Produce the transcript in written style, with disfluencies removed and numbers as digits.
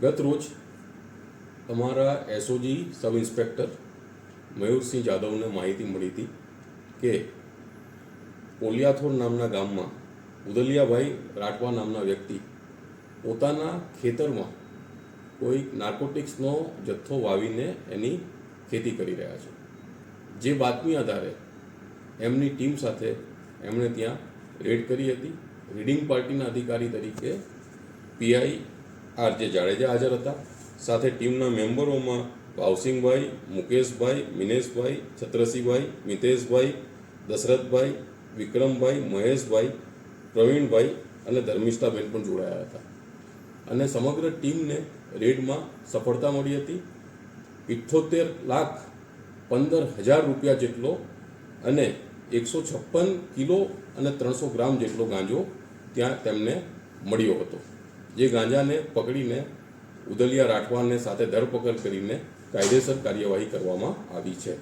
ગત રોજ અમારા એસઓજી સબ ઇન્સ્પેક્ટર મયુરસિંહ જાદવને માહિતી મળી હતી કે કોલિયાથોર નામના ગામમાં ઉદલિયાભાઈ રાઠવા નામના વ્યક્તિ પોતાના ખેતરમાં કોઈ નાર્કોટિક્સનો જથ્થો વાવીને એની ખેતી કરી રહ્યા છે। જે બાતમી આધારે એમની ટીમ સાથે એમણે ત્યાં રેડ કરી હતી। રીડિંગ પાર્ટીના અધિકારી તરીકે પીઆઈ આરજે જાડેજા હાજર હતા। સાથે ટીમના મેમ્બરોમાં ભાવસિંહભાઈ, મુકેશભાઈ, મિનેશભાઈ, છત્રસિંહભાઈ, મિતેશભાઈ, દશરથભાઈ, વિક્રમભાઈ, મહેશભાઈ, પ્રવીણભાઈ અને ધર્મિષ્ઠાબેન પણ જોડાયા હતા અને સમગ્ર ટીમને રેડમાં સફળતા મળી હતી। 78,15,000 રૂપિયા જેટલો અને 156 કિલો અને 300 ગ્રામ જેટલો ગાંજો ત્યાં તેમને મળ્યો હતો। જે ગાંજાને પકડીને ઉદલિયા રાઠવાને સાથે ધરપકડ કરીને કાયદેસર કાર્યવાહી કરવામાં આવી છે।